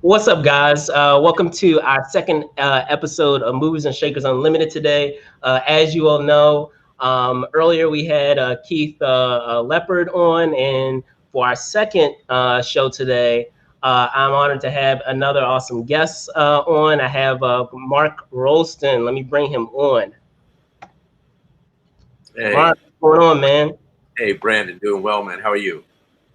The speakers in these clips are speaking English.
What's up, guys? Welcome to our second episode of Movies and Shakers Unlimited today. As you all know, earlier we had Keith Leopard on, and for our second show today, I'm honored to have another awesome guest on. I have Mark Rolston. Let me bring him on. Hey, Mark, what's going on, man? hey, Brandon, doing well, man. How are you?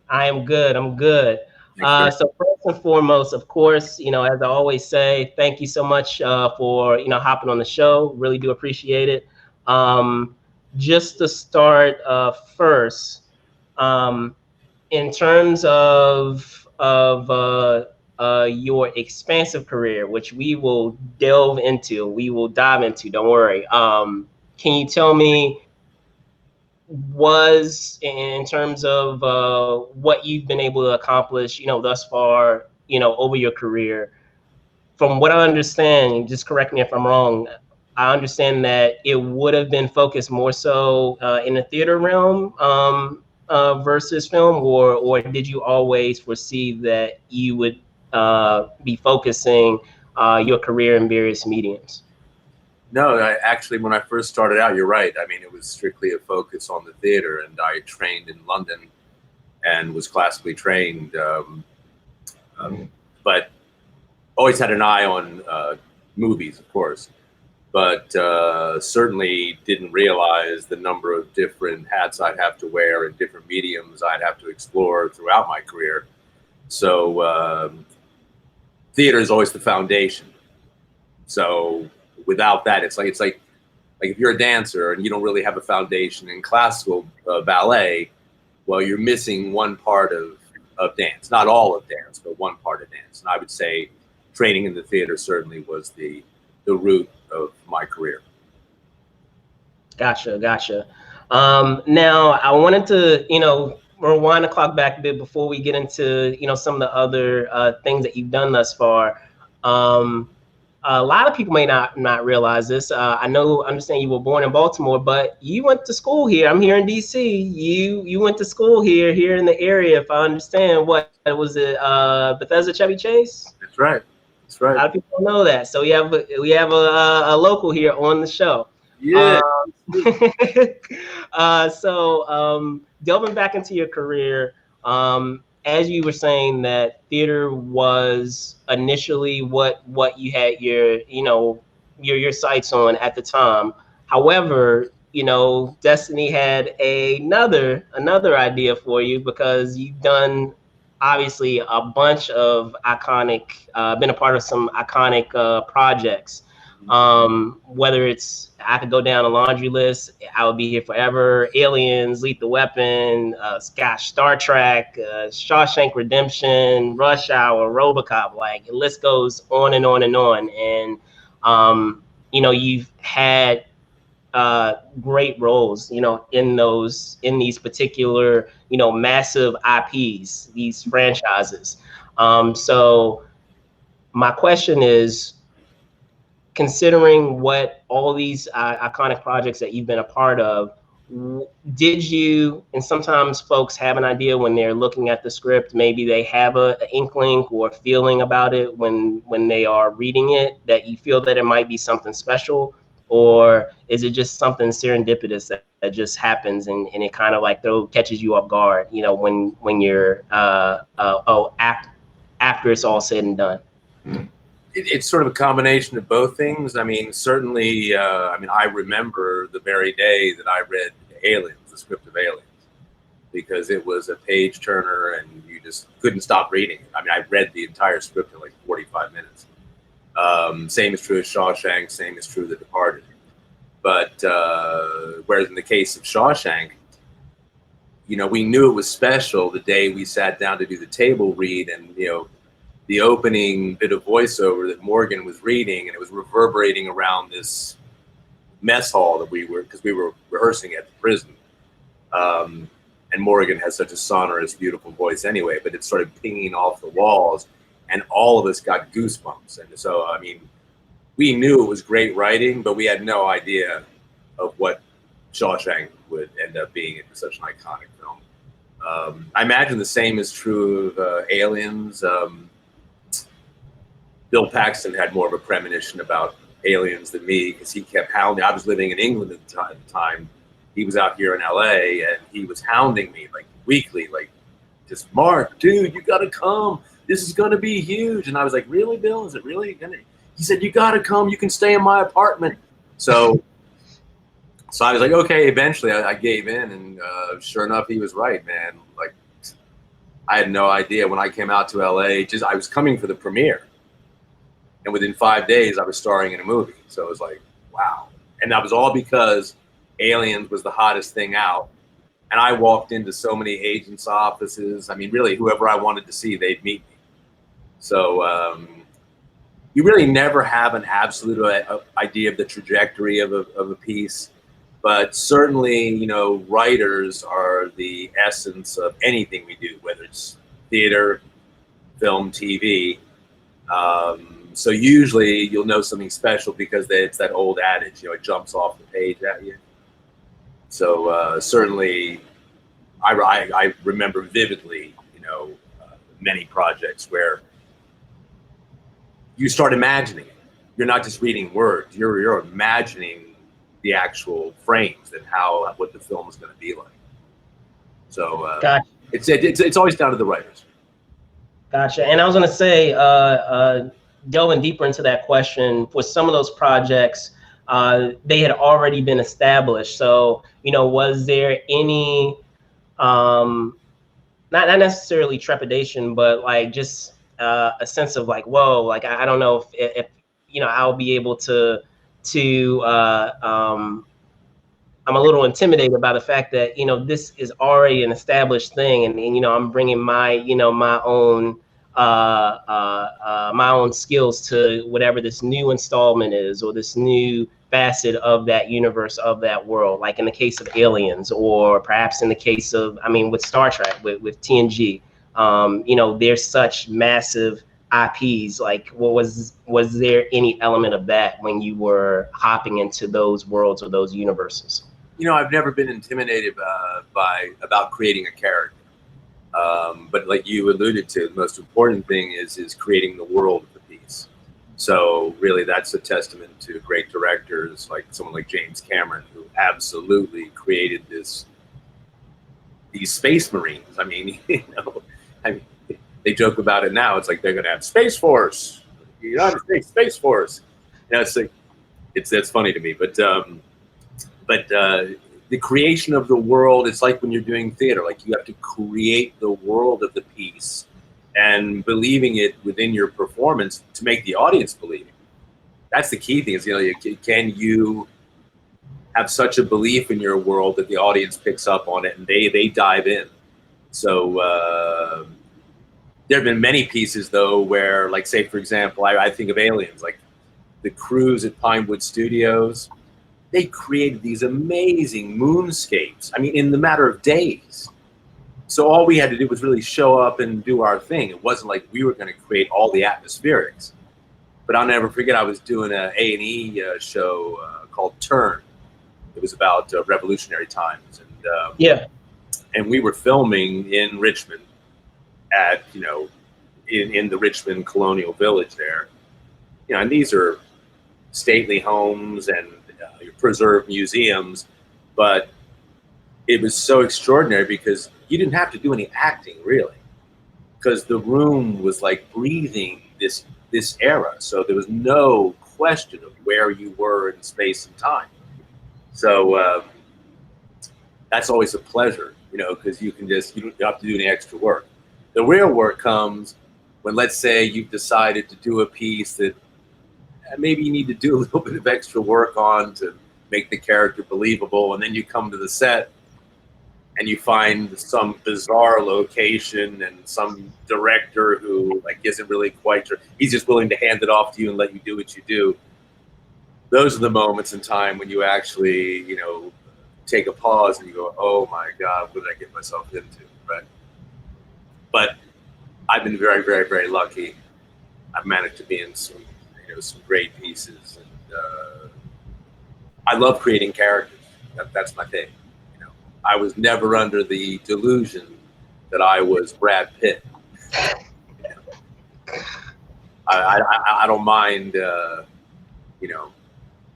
I am good. I'm good. Thanks very So first and foremost, of course, as I always say, thank you so much for hopping on the show. Really do appreciate it. Um, just to start first, um, in terms of your expansive career, which we will dive into. Don't worry. Can you tell me? Was in terms of what you've been able to accomplish, thus far, over your career. From what I understand, just correct me if I'm wrong. I understand that it would have been focused more so in the theater realm versus film, or did you always foresee that you would be focusing your career in various mediums? No, actually, when I first started out, you're right. I mean, it was strictly a focus on the theater, and I trained in London and was classically trained, but always had an eye on movies, of course. But certainly didn't realize the number of different hats I'd have to wear and different mediums I'd have to explore throughout my career. So theater is always the foundation. So without that, it's like if you're a dancer and you don't really have a foundation in classical ballet, well, you're missing one part of dance, not all of dance, but one part of dance. And I would say training in the theater certainly was the root of my career. Gotcha. Now I wanted to, rewind the clock back a bit before we get into, some of the other things that you've done thus far. Um, a lot of people may not realize this. Understand you were born in Baltimore, but you went to school here. I'm here in DC. You went to school here in the area. If I understand, what was it? Bethesda Chevy Chase. That's right. That's A right. lot of people don't know that. So we have a local here on the show. Yeah. Um, delving back into your career, as you were saying that theater was initially what you had your sights on at the time. However, Destiny had another idea for you because you've done obviously a bunch of been a part of some iconic projects. Whether it's I could go down a laundry list, I would be here forever. Aliens, Lethal Weapon, Star Trek, Shawshank Redemption, Rush Hour, RoboCop. Like the list goes on and on and on. And you've had great roles, in these particular, massive IPs, these franchises. So my question is, considering what all these iconic projects that you've been a part of, did you, and sometimes folks have an idea when they're looking at the script, maybe they have an inkling or feeling about it when they are reading it, that you feel that it might be something special, or is it just something serendipitous that just happens and it kind of like catches you off guard, when you're after it's all said and done? It's sort of a combination of both things. I mean, certainly, I remember the very day that I read Aliens, the script of Aliens, because it was a page turner and you just couldn't stop reading it. I mean, I read the entire script in like 45 minutes. Same is true of Shawshank, same is true of The Departed. But whereas in the case of Shawshank, we knew it was special the day we sat down to do the table read, and, the opening bit of voiceover that Morgan was reading, and it was reverberating around this mess hall that we were rehearsing at the prison. And Morgan has such a sonorous, beautiful voice anyway, but it started pinging off the walls, and all of us got goosebumps. And so, I mean, we knew it was great writing, but we had no idea of what Shawshank would end up being in such an iconic film. I imagine the same is true of Aliens. Bill Paxton had more of a premonition about aliens than me because he kept hounding. I was living in England at the time. He was out here in LA, and he was hounding me like weekly, like, just, Mark, dude, you got to come. This is going to be huge. And I was like, really, Bill? Is it really going to? He said, you got to come. You can stay in my apartment. So I was like, okay. Eventually, I gave in, and sure enough, he was right, man. Like, I had no idea when I came out to LA. I was coming for the premiere, and within 5 days, I was starring in a movie. So it was like, wow. And that was all because Aliens was the hottest thing out. And I walked into so many agents' offices. I mean, really, whoever I wanted to see, they'd meet me. So you really never have an absolute idea of the trajectory of a piece. But certainly, you know, writers are the essence of anything we do, whether it's theater, film, TV. So usually you'll know something special because it's that old adage, you know, it jumps off the page at you. So certainly, I remember vividly, you know, many projects where you start imagining it. You're not just reading words; you're imagining the actual frames and what the film is going to be like. So Gotcha. it's always down to the writers. Gotcha. And I was going to say, delving deeper into that question, for some of those projects, they had already been established. So, you know, was there any, not necessarily trepidation, but like just a sense of like, whoa, like I don't know if you know I'll be able to I'm a little intimidated by the fact that, you know, this is already an established thing, and you know, I'm bringing my, you know, my own skills to whatever this new installment is, or this new facet of that universe, of that world, like in the case of Aliens, or perhaps in the case of, I mean, with Star Trek, with TNG. You know, there's such massive IPs. Like, what was there any element of that when you were hopping into those worlds or those universes? You know, I've never been intimidated about creating a character. But like you alluded to, the most important thing is creating the world of the piece. So really, that's a testament to great directors like someone like James Cameron, who absolutely created these space marines. I mean, you know, I mean, they joke about it now. It's like they're going to have Space Force, United States Space Force. You know, it's like that's funny to me, but the creation of the world, it's like when you're doing theater, like you have to create the world of the piece and believing it within your performance to make the audience believe it. That's the key thing, is, you know, can you have such a belief in your world that the audience picks up on it and they dive in. So there have been many pieces though where, like, say for example, I think of Aliens, like the crews at Pinewood Studios. They created these amazing moonscapes. I mean, in the matter of days. So all we had to do was really show up and do our thing. It wasn't like we were going to create all the atmospherics. But I'll never forget, I was doing an A&E show called Turn. It was about revolutionary times, and we were filming in Richmond at, you know, in the Richmond Colonial Village there. You know, and these are stately homes and preserved museums, but it was so extraordinary because you didn't have to do any acting really, because the room was like breathing this era. So there was no question of where you were in space and time. So that's always a pleasure, you know, because you don't have to do any extra work. The real work comes when, let's say, you've decided to do a piece that maybe you need to do a little bit of extra work on to make the character believable, and then you come to the set and you find some bizarre location and some director who, like, isn't really quite sure. He's just willing to hand it off to you and let you do what you do. Those are the moments in time when you actually, you know, take a pause and you go, oh my God, what did I get myself into, right? But I've been very, very, very lucky. I've managed to be in some great pieces, and I love creating characters. That's my thing. You know, I was never under the delusion that I was Brad Pitt. I don't mind, you know,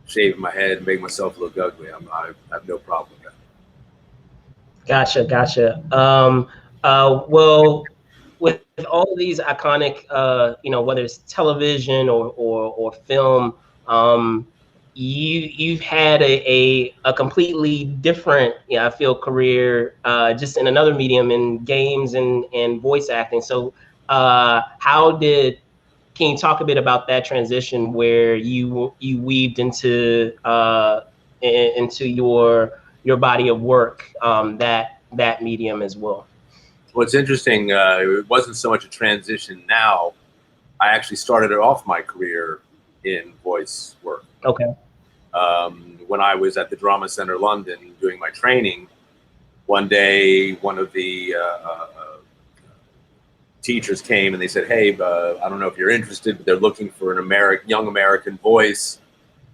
shaving my head and making myself look ugly. I have no problem with that. Gotcha. Well, with all of these iconic, whether it's television or film, you've had a completely different, I feel, career, just in another medium, in games and voice acting. So, how did can you talk a bit about that transition where you weaved into your body of work, that medium as well? Well, it's interesting. It wasn't so much a transition now. I actually started off my career in voice work. Okay. When I was at the Drama Centre London doing my training, one day one of the teachers came and they said, "Hey, I don't know if you're interested, but they're looking for an young American voice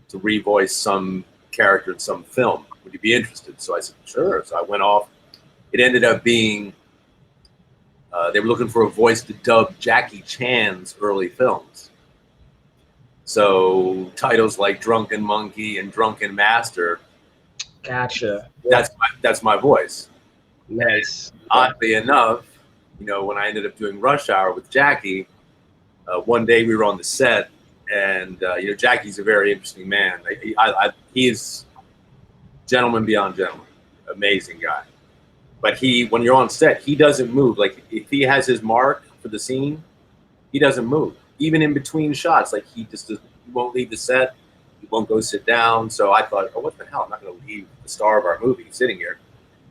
to revoice some character in some film. Would you be interested?" So I said, "Sure." So I went off. It ended up being they were looking for a voice to dub Jackie Chan's early films. So titles like Drunken Monkey and Drunken Master. Gotcha. That's my voice. Nice. And oddly enough, when I ended up doing Rush Hour with Jackie, one day we were on the set, and Jackie's a very interesting man. He's gentleman beyond gentleman, amazing guy. But when you're on set, he doesn't move. Like, if he has his mark for the scene, he doesn't move. Even in between shots, like, he won't leave the set. He won't go sit down. So I thought, oh, what the hell? I'm not going to leave the star of our movie sitting here.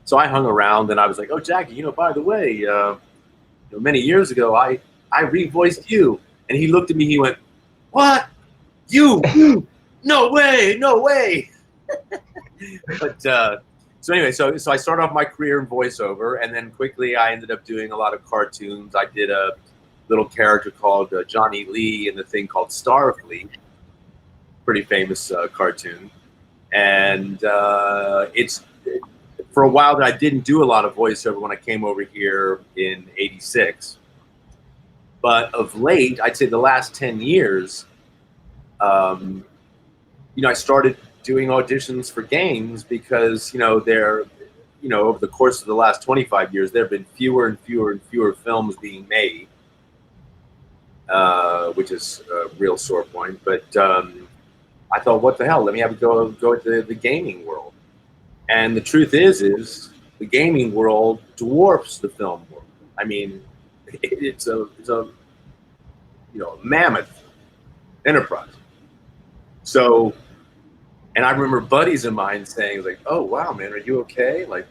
So I hung around, and I was like, oh, Jackie, by the way, many years ago, I revoiced you. And he looked at me. He went, what? You? No way. But so anyway, so I started off my career in voiceover, and then quickly I ended up doing a lot of cartoons. I did a little character called Johnny Lee in the thing called Starfleet, pretty famous cartoon. And it's for a while that I didn't do a lot of voiceover when I came over here in '86. But of late, I'd say the last 10 years, I started doing auditions for games because, over the course of the last 25 years, there have been fewer and fewer films being made, which is a real sore point. But I thought, what the hell? Let me have a go at the gaming world. And the truth is the gaming world dwarfs the film world. I mean, it's a mammoth enterprise. So, and I remember buddies of mine saying, like, "Oh wow, man, are you okay? Like,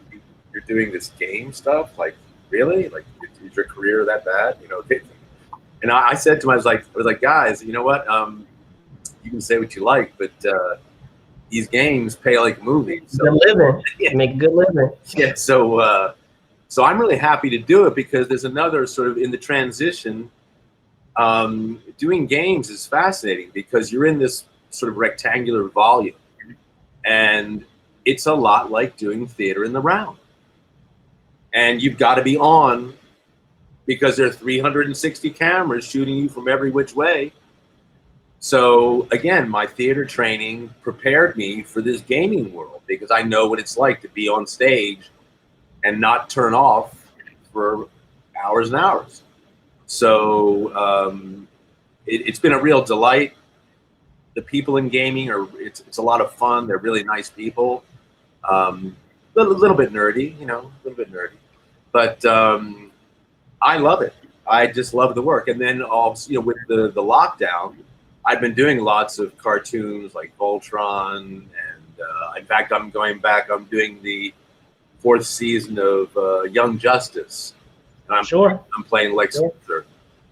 you're doing this game stuff? Like, really? Like, is your career that bad? And I said to him, I was like, guys, you know what? You can say what you like, but these games pay like movies. So, good living. Yeah. Make a good living. Yeah. So I'm really happy to do it because there's another sort of in the transition. Doing games is fascinating because you're in this sort of rectangular volume, and it's a lot like doing theater in the round. And you've got to be on because there are 360 cameras shooting you from every which way. So again, my theater training prepared me for this gaming world because I know what it's like to be on stage and not turn off for hours and hours. So it's been a real delight. The people in gaming it's a lot of fun. They're really nice people. A little bit nerdy, but I love it. I just love the work. And then also, with the lockdown, I've been doing lots of cartoons like Voltron, and in fact, I'm going back. I'm doing the 4th season of Young Justice. And I'm playing Lex Luthor.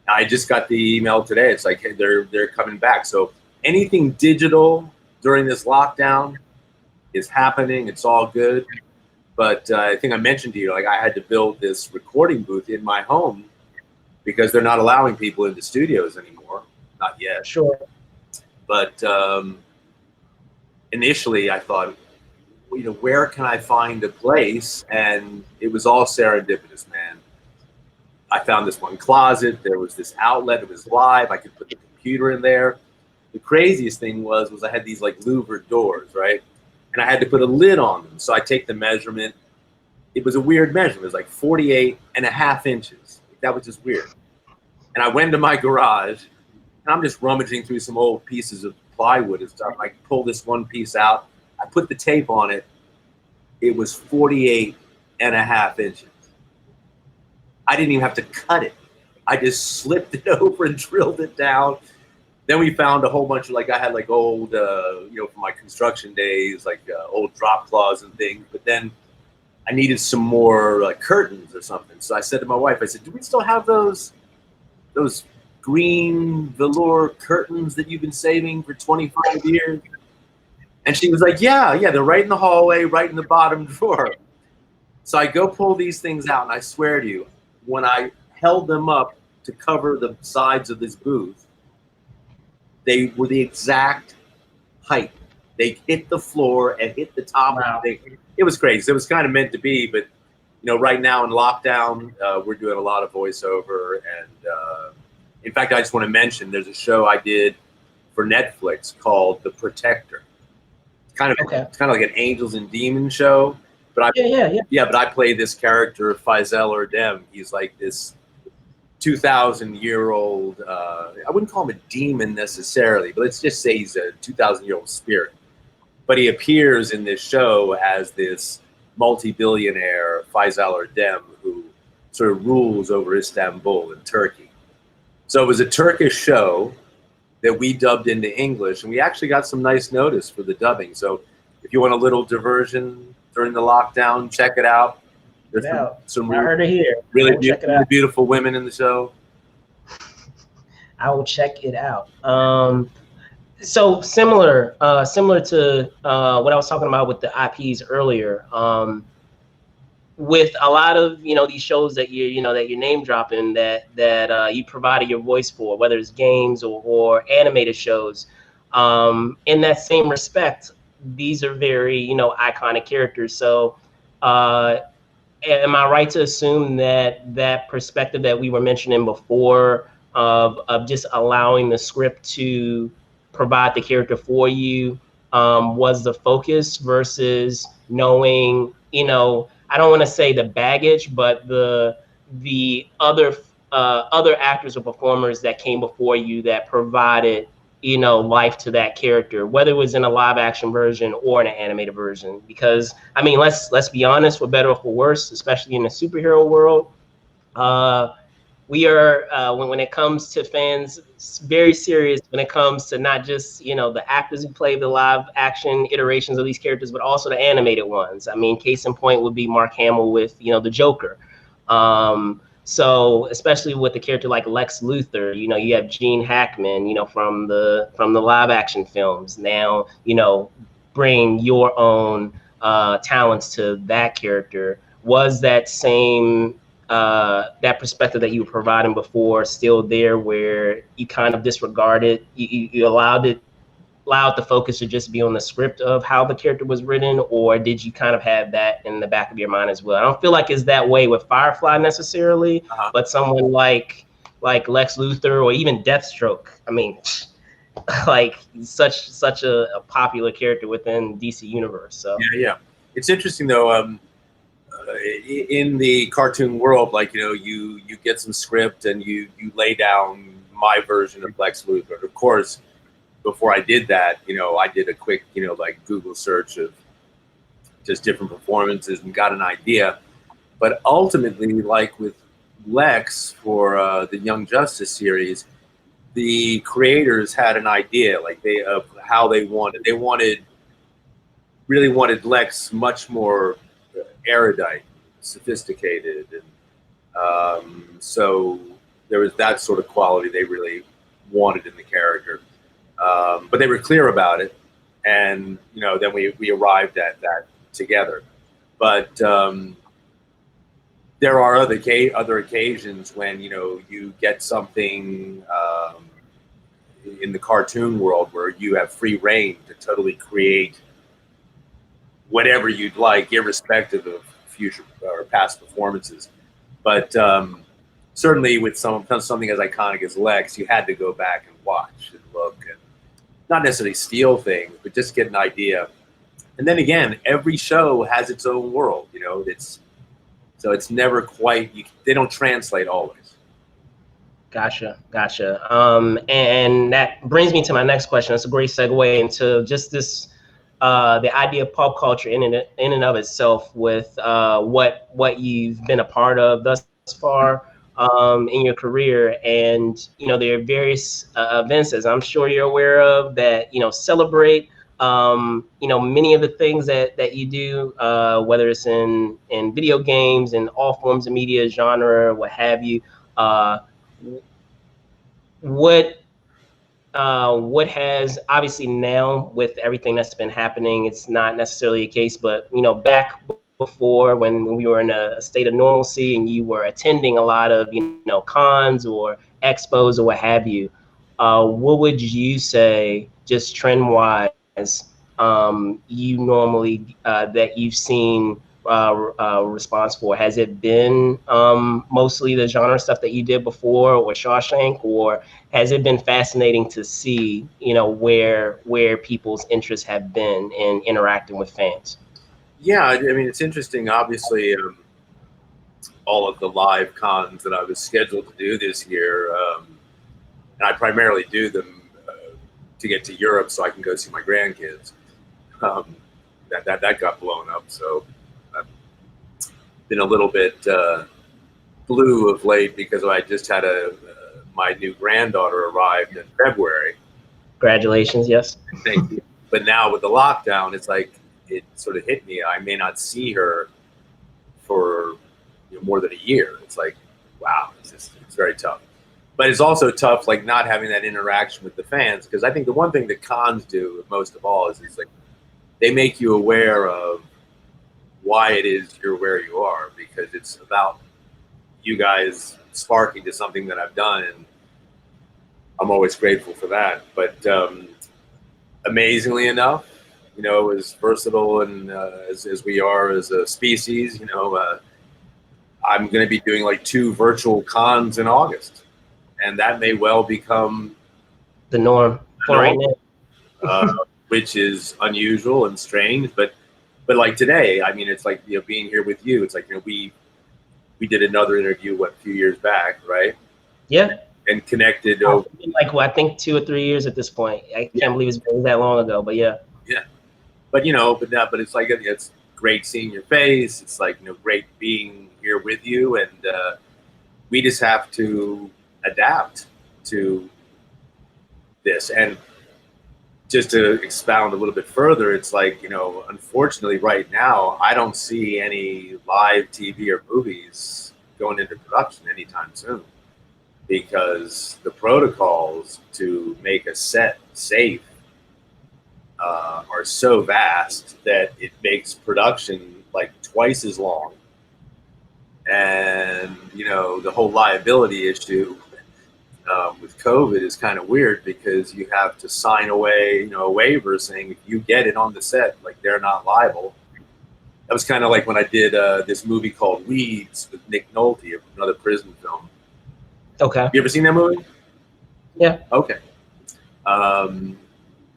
I just got the email today. It's like, hey, they're coming back. So anything digital during this lockdown is happening. It's all good. But I think I mentioned to you, like, I had to build this recording booth in my home because they're not allowing people into studios anymore. Not yet. Sure. But initially I thought, where can I find a place? And it was all serendipitous, man. I found this one closet. There was this outlet. It was live. I could put the computer in there. The craziest thing was I had these like louvered doors, right? And I had to put a lid on them. So I take the measurement. It was a weird measurement. It was like 48.5 inches. That was just weird. And I went into my garage, and I'm just rummaging through some old pieces of plywood and stuff. I pull this one piece out. I put the tape on it. It was 48.5 inches. I didn't even have to cut it. I just slipped it over and drilled it down. Then we found a whole bunch of, like, I had like old, from my construction days, like old drop cloths and things. But then I needed some more like curtains or something. So I said to my wife, I said, do we still have those green velour curtains that you've been saving for 25 years? And she was like, yeah, they're right in the hallway, right in the bottom drawer. So I go pull these things out, and I swear to you, when I held them up to cover the sides of this booth, they were the exact height. They hit the floor and hit the top. Wow. It was crazy. It was kind of meant to be, but right now in lockdown, we're doing a lot of voiceover. And in fact, I just want to mention there's a show I did for Netflix called The Protector. It's kind of like an angels and demons show. But but I play this character, Faisal Erdem. He's like this 2,000-year-old, I wouldn't call him a demon necessarily, but let's just say he's a 2,000-year-old spirit. But he appears in this show as this multi-billionaire Faisal Erdem who sort of rules over Istanbul in Turkey. So it was a Turkish show that we dubbed into English, and we actually got some nice notice for the dubbing. So if you want a little diversion during the lockdown, check it out. There's some really beautiful women in the show. I will check it out. So similar to what I was talking about with the IPs earlier. With a lot of these shows that you're name dropping that you provided your voice for, whether it's games or animated shows. In that same respect, these are very iconic characters. So am I right to assume that perspective that we were mentioning before of just allowing the script to provide the character for you was the focus versus knowing, I don't want to say the baggage, but the other actors or performers that came before you that provided life to that character, whether it was in a live action version or in an animated version? Because I mean, let's be honest, for better or for worse, especially in the superhero world, we are when it comes to fans, very serious when it comes to not just the actors who play the live action iterations of these characters, but also the animated ones. I mean, case in point would be Mark Hamill with the Joker. So especially with a character like Lex Luthor, you have Gene Hackman, from the live action films. Now, bring your own talents to that character. Was that same that perspective that you were providing before still there, where you kind of disregarded, you allowed the focus to just be on the script of how the character was written, or did you kind of have that in the back of your mind as well? I don't feel like it's that way with Firefly necessarily, but someone like Lex Luthor or even Deathstroke, I mean, like such a popular character within DC universe. So yeah, it's interesting though. In the cartoon world, like you get some script and you lay down my version of Lex Luthor. Of course, before I did that, I did a quick like Google search of just different performances and got an idea. But ultimately, like with Lex for the Young Justice series, the creators had an idea, like of how they really wanted Lex much more erudite, sophisticated, and so there was that sort of quality they really wanted in the character. But they were clear about it, and then we arrived at that together. But there are other occasions when you get something in the cartoon world where you have free reign to totally create whatever you'd like, irrespective of future or past performances. But certainly with something as iconic as Lex, you had to go back and watch and look and not necessarily steal things, but just get an idea. And then again, every show has its own world. You know, it's never quite. They don't translate always. Gotcha, gotcha. And that brings me to my next question. That's a great segue into just this, the idea of pop culture in and of itself, with what you've been a part of thus far in your career. And there are various events, as I'm sure you're aware of, that celebrate many of the things that you do, whether it's in video games and all forms of media, genre, what have you. Uh, what what has, obviously now with everything that's been happening, it's not necessarily a case, but back before, when we were in a state of normalcy and you were attending a lot of cons or expos or what have you, what would you say, just trend wise, you normally that you've seen response for? Has it been mostly the genre stuff that you did before, or Shawshank, or has it been fascinating to see where people's interests have been in interacting with fans? Yeah, I mean, it's interesting. Obviously, all of the live cons that I was scheduled to do this year, and I primarily do them to get to Europe so I can go see my grandkids. Um, that got blown up, so I've been a little bit blue of late because I just had my new granddaughter arrived in February. Congratulations. Yes. Thank you. But now with the lockdown, it's like it sort of hit me. I may not see her for more than a year. It's like, wow, it's very tough. But it's also tough, like not having that interaction with the fans, because I think the one thing that cons do most of all is like they make you aware of why it is you're where you are, because it's about you guys sparking to something that I've done, and I'm always grateful for that. But amazingly enough, as versatile and as we are as a species, I'm going to be doing like 2 virtual cons in August, and that may well become the norm for right now. Which is unusual and strange. But like today, I mean, it's like being here with you. It's like we did another interview a few years back, right? Yeah. And connected over like I think 2 or 3 years at this point. I can't believe it's been that long ago, but yeah. Yeah. But but it's like it's great seeing your face. It's like great being here with you, and we just have to adapt to this. And just to expound a little bit further, it's like unfortunately right now I don't see any live TV or movies going into production anytime soon, because the protocols to make a set safe are so vast that it makes production like twice as long. And the whole liability issue with COVID is kind of weird, because you have to sign away a waiver saying if you get it on the set, like they're not liable. That was kind of like when I did this movie called Weeds with Nick Nolte, another prison film. Okay. You ever seen that movie? Yeah. Okay.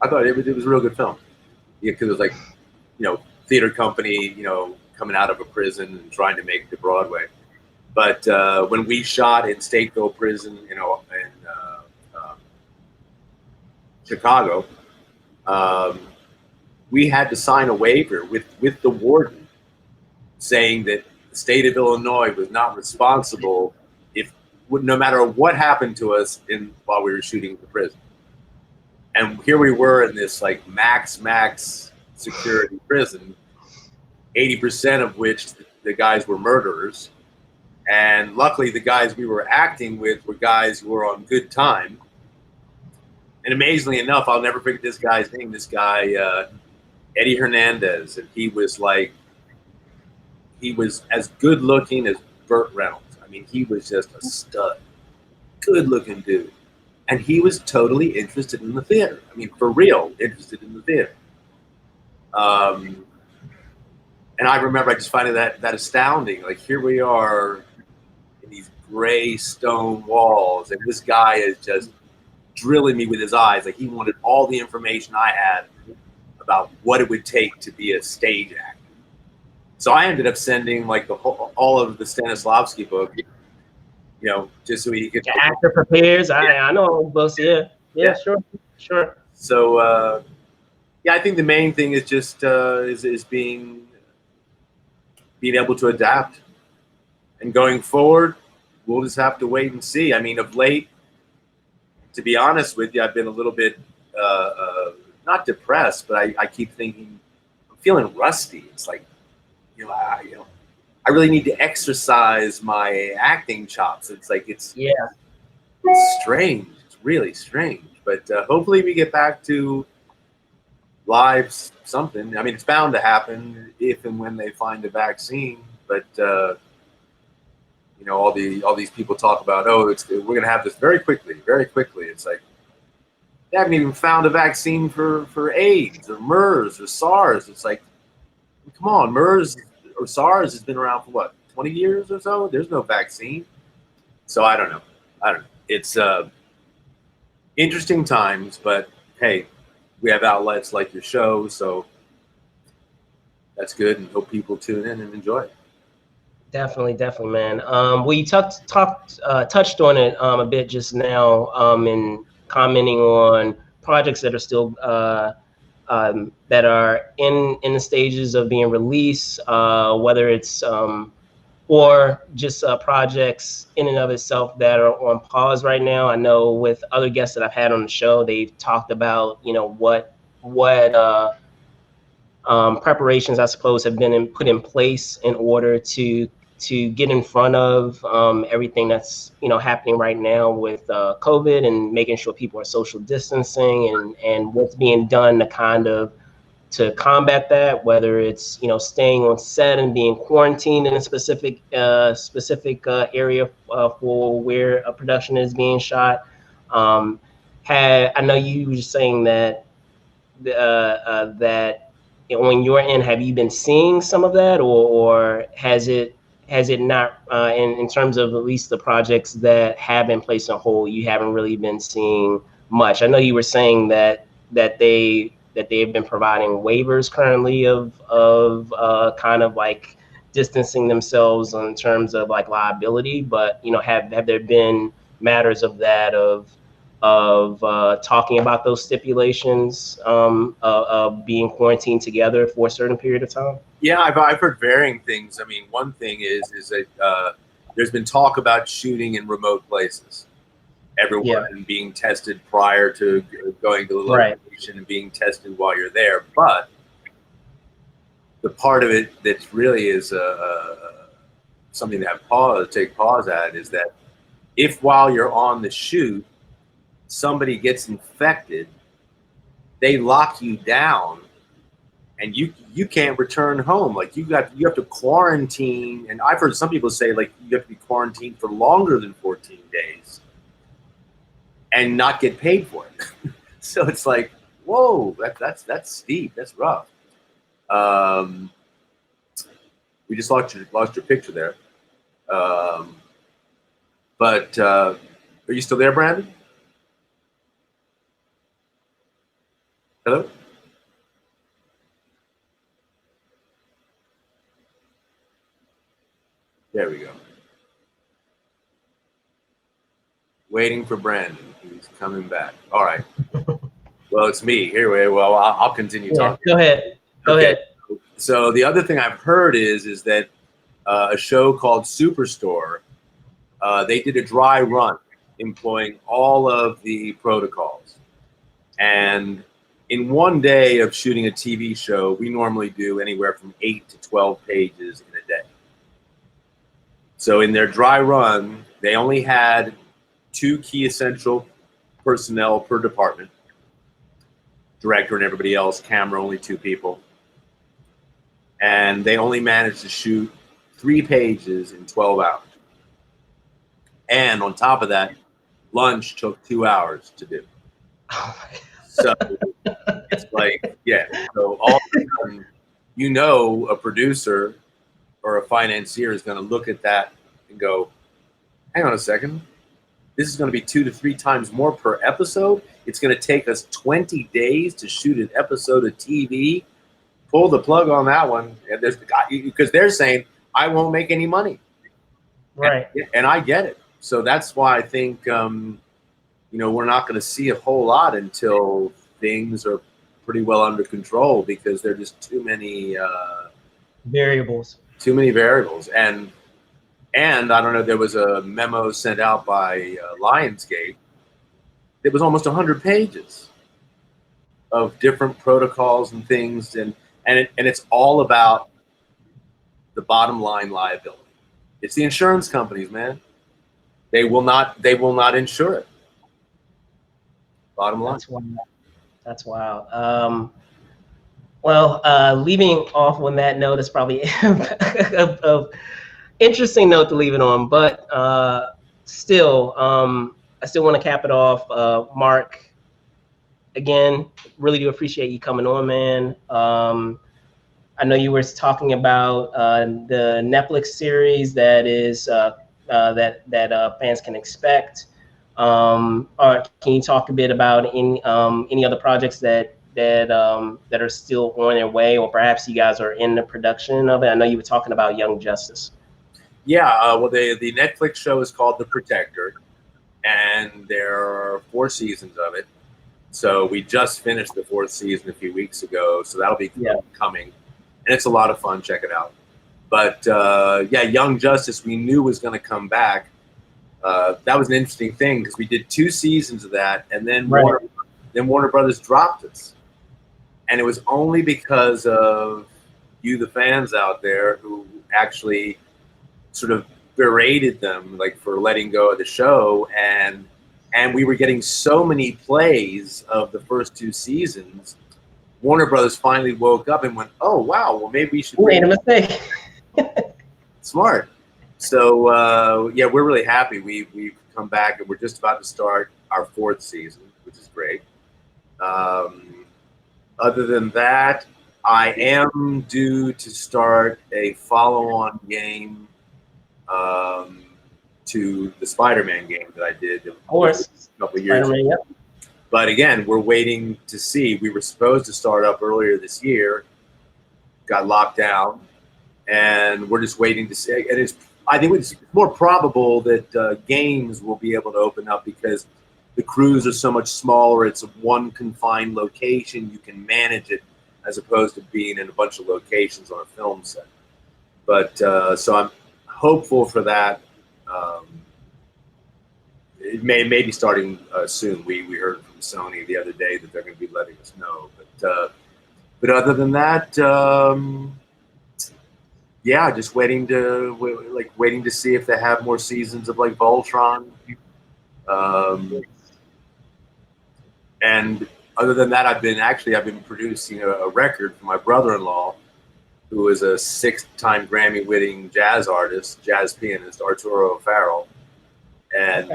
I thought it was a real good film. Yeah, because it was like, theater company, coming out of a prison and trying to make it to Broadway. But when we shot in Stateville Prison, in Chicago, we had to sign a waiver with the warden saying that the state of Illinois was not responsible no matter what happened to us while we were shooting the prison. And here we were in this like max security prison, 80% of which the guys were murderers. And luckily the guys we were acting with were guys who were on good time. And amazingly enough, I'll never forget this guy's name, this guy, Eddie Hernandez. And he was as good looking as Burt Reynolds. I mean, he was just a stud, good looking dude. And he was totally interested in the theater. I mean, for real, interested in the theater. And I remember I just finding that astounding. Like, here we are in these gray stone walls, and this guy is just drilling me with his eyes. Like, he wanted all the information I had about what it would take to be a stage actor. So I ended up sending like all of the Stanislavski book, just so he could. The actor prepares. I know books. Yeah, sure. So yeah, I think the main thing is just is being able to adapt, and going forward, we'll just have to wait and see. I mean, of late, to be honest with you, I've been a little bit not depressed, but I keep thinking I'm feeling rusty. It's like, I really need to exercise my acting chops. It's like it's strange. It's really strange. But hopefully we get back to live something. I mean, it's bound to happen if and when they find a vaccine. But all these people talk about, we're going to have this very quickly, very quickly. It's like they haven't even found a vaccine for AIDS or MERS or SARS. It's like, come on, MERS or SARS has been around for what, 20 years or so? There's no vaccine. So I don't know. It's interesting times, but hey, we have outlets like your show, so that's good, and hope people tune in and enjoy it. Definitely, man. We touched on it a bit just now, in commenting on projects that are still that are in the stages of being released, whether it's or just projects in and of itself that are on pause right now. I know with other guests that I've had on the show, they've talked about what preparations, I suppose, have been put in place in order to get in front of everything that's happening right now with COVID, and making sure people are social distancing, and what's being done to combat that, whether it's staying on set and being quarantined in a specific area for where a production is being shot. I know you were just saying that that on your end, have you been seeing some of that, or has it not, in terms of at least the projects that have been placed on hold, you haven't really been seeing much? I know you were saying that they have been providing waivers currently of kind of like distancing themselves in terms of like liability, but have there been matters of that, of talking about those stipulations of being quarantined together for a certain period of time? Yeah, I've heard varying things. I mean, one thing is that there's been talk about shooting in remote places. Everyone being tested prior to going to the location, and being tested while you're there. But the part of it that really is something to take pause at is that if while you're on the shoot, somebody gets infected, they lock you down, and you can't return home. Like you have to quarantine, and I've heard some people say like you have to be quarantined for longer than 14 days and not get paid for it. So it's like, whoa, that's steep, that's rough. We just lost your picture there. But are you still there, Brandon? Hello? There we go. Waiting for Brandon. He's coming back. All right. Well, it's me. Here we go. Well, I'll continue talking. Go ahead. So the other thing I've heard is that a show called Superstore, they did a dry run employing all of the protocols. And in one day of shooting a TV show, we normally do anywhere from 8 to 12 pages in a day. So in their dry run, they only had 2 key essential personnel per department, director and everybody else, camera, only 2 people. And they only managed to shoot 3 pages in 12 hours. And on top of that, lunch took 2 hours to do. So it's like, yeah. So all of a sudden, a producer or a financier is going to look at that and go, hang on a second. This is going to be 2 to 3 times more per episode. It's going to take us 20 days to shoot an episode of TV. Pull the plug on that one. And because they're saying, I won't make any money. Right. And I get it. So that's why I think, we're not going to see a whole lot until things are pretty well under control, because there are just too many variables. And I don't know, there was a memo sent out by Lionsgate. It was almost 100 pages of different protocols and things, and it's all about the bottom line liability. It's the insurance companies, man. They will not insure it. Bottom line. That's wild. Well, leaving off on that note is probably a interesting note to leave it on, but still, I still want to cap it off. Mark, again, really do appreciate you coming on, man. I know you were talking about the Netflix series that is that fans can expect. Or can you talk a bit about any other projects that are still on their way, or perhaps you guys are in the production of it? I know you were talking about Young Justice. Yeah, well, the Netflix show is called The Protector, and there are 4 seasons of it. So we just finished the 4th season a few weeks ago, so that'll be coming, and it's a lot of fun. Check it out. But Young Justice, we knew was going to come back. That was an interesting thing, because we did 2 seasons of that, and then Warner Brothers dropped us, and it was only because of you, the fans out there, who actually sort of berated them for letting go of the show, and we were getting so many plays of the first 2 seasons. Warner Brothers finally woke up and went, "Oh wow, well maybe we should." Made a mistake. Smart. So we're really happy. We've come back, and we're just about to start our 4th season, which is great. Other than that, I am due to start a follow-on game to the Spider-Man game that I did a couple years ago. Yep. But again, we're waiting to see. We were supposed to start up earlier this year, got locked down, and we're just waiting to see. And I think it's more probable that games will be able to open up, because the crews are so much smaller. It's one confined location. You can manage it, as opposed to being in a bunch of locations on a film set. But so I'm hopeful for that. It may be starting soon. We heard from Sony the other day that they're going to be letting us know. But other than that, just waiting to see if they have more seasons of Voltron. And other than that, I've been producing a record for my brother-in-law, who is a 6-time Grammy-winning jazz artist, jazz pianist, Arturo O'Farrell. And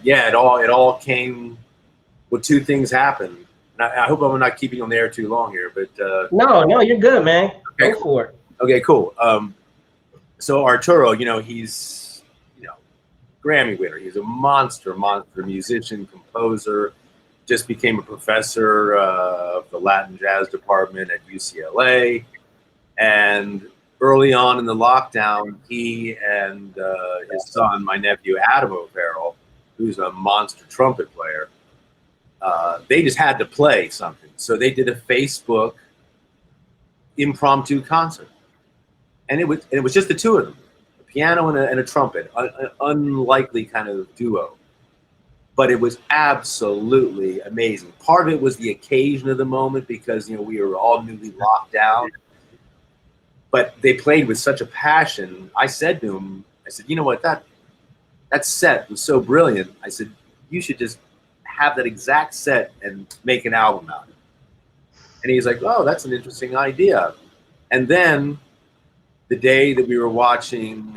it all came. Well, 2 things happened. And I hope I'm not keeping you on the air too long here, but no, you're good, man. Okay, Go for it. Okay, cool. So Arturo, he's Grammy winner. He's a monster musician, composer. Just became a professor of the Latin jazz department at UCLA. And early on in the lockdown, he and his son, my nephew Adam O'Farrell, who's a monster trumpet player, they just had to play something. So they did a Facebook impromptu concert, and it was just the 2 of them, a piano and a trumpet, an unlikely kind of duo. But it was absolutely amazing. Part of it was the occasion of the moment, because we were all newly locked down. But they played with such a passion. I said to him, you know what, that set was so brilliant. I said, you should just have that exact set and make an album out of it. And he's like, oh, that's an interesting idea. And then the day that we were watching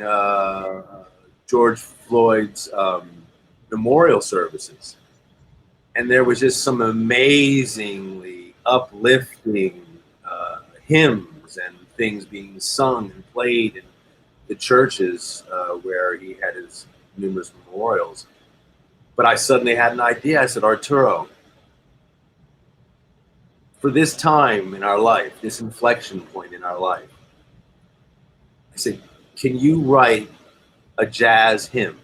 George Floyd's memorial services, and there was just some amazingly uplifting hymns and things being sung and played in the churches where he had his numerous memorials. But I suddenly had an idea. I said, Arturo, for this time in our life, this inflection point in our life, I said, can you write a jazz hymn?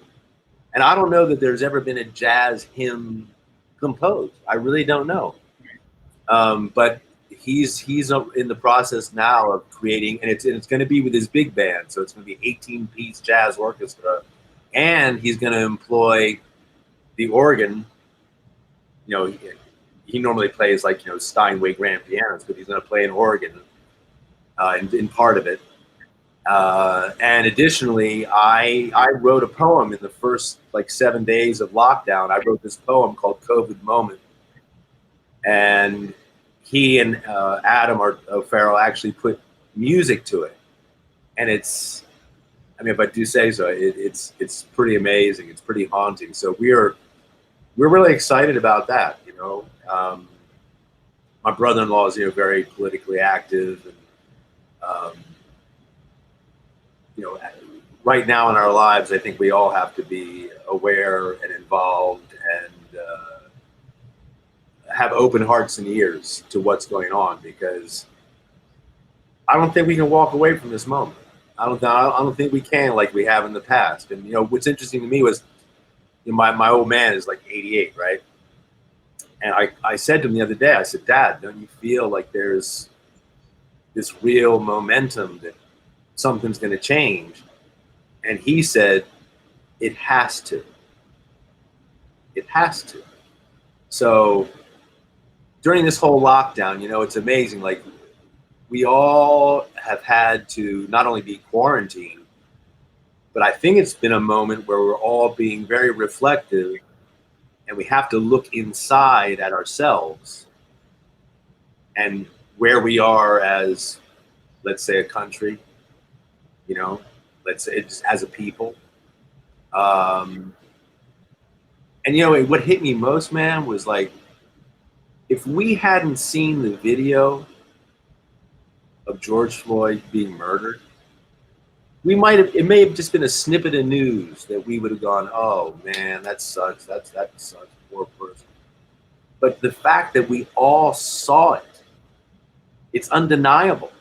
And I don't know that there's ever been a jazz hymn composed. I really don't know. But he's in the process now of creating, and it's going to be with his big band. So it's going to be 18-piece jazz orchestra, and he's going to employ the organ. You know, he normally plays like, you know, Steinway grand pianos, but he's going to play an organ in part of it. And additionally, I wrote a poem in the first like 7 days of lockdown. I wrote this poem called COVID Moment. And he and Adam O'Farrell actually put music to it. And it's, I mean, if I do say so, it's pretty amazing. It's pretty haunting. So we're really excited about that, you know. My brother-in-law is, you know, very politically active, and you know, right now in our lives, I think we all have to be aware and involved and have open hearts and ears to what's going on, because I don't think we can walk away from this moment. I don't think we can like we have in the past. And you know, what's interesting to me was, you know, my old man is like 88, right? And I said to him the other day, I said, Dad, don't you feel like there's this real momentum that something's going to change? And he said, it has to. It has to. So during this whole lockdown, you know, it's amazing. Like, we all have had to not only be quarantined, but I think it's been a moment where we're all being very reflective, and we have to look inside at ourselves and where we are as, let's say, a country, you know, let's say it's as a people. And, you know, what hit me most, man, was like, if we hadn't seen the video of George Floyd being murdered, we might have, it may have just been a snippet of news that we would have gone, oh man, that sucks. That sucks, poor person. But the fact that we all saw it, it's undeniable.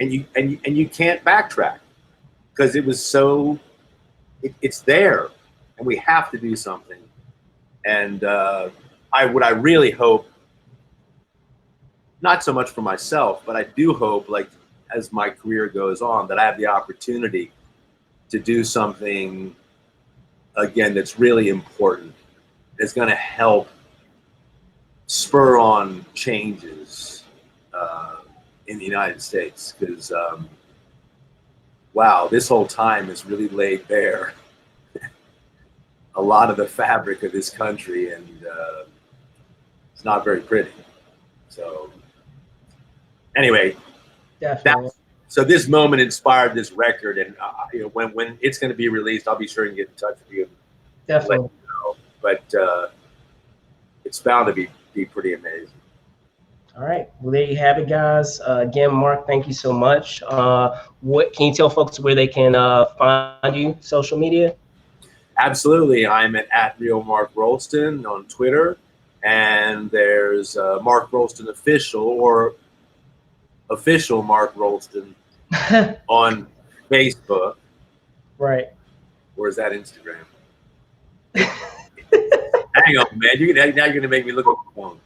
And you can't backtrack, because it was so, it's there, and we have to do something. And what I really hope, not so much for myself, but I do hope, like, as my career goes on, that I have the opportunity to do something, again, that's really important. It's going to help spur on changes in the United States, because, wow, this whole time has really laid bare a lot of the fabric of this country, and it's not very pretty. So anyway, Definitely. So this moment inspired this record, and you know, when it's going to be released, I'll be sure to get in touch with you. Definitely. You know. But it's bound to be pretty amazing. All right. Well, there you have it, guys. Again, Mark, thank you so much. What can you tell folks where they can find you, social media? Absolutely. I'm at Real Mark Rolston on Twitter, and there's Mark Rolston Official, or Official Mark Rolston on Facebook. Right. Or is that Instagram? Hang on, man. Now you're going to make me look at the phone.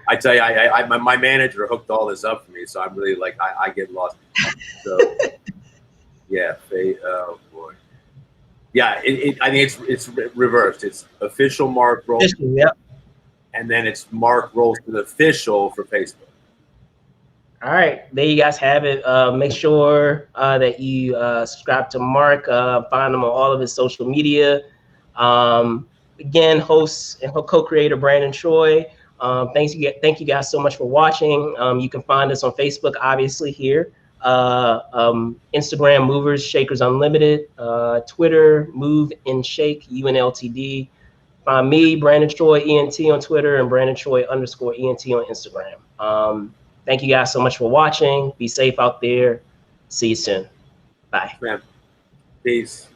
I tell you, my manager hooked all this up for me, so I'm really like, I get lost. So, yeah, oh boy. Yeah, I mean, it's reversed. It's Official Mark Rolston. Yep. And then it's Mark Rolston Official for Facebook. All right, there you guys have it. Make sure that you subscribe to Mark. Find him on all of his social media. Again, host and co-creator Brandon Troy. Thank you guys so much for watching. You can find us on Facebook, obviously, here. Instagram, Movers Shakers Unlimited. Twitter, Move and Shake UNLTD. Find me, Brandon Troy ENT on Twitter, and Brandon Troy _ENT on Instagram. Thank you guys so much for watching. Be safe out there. See you soon. Bye. Man. Peace.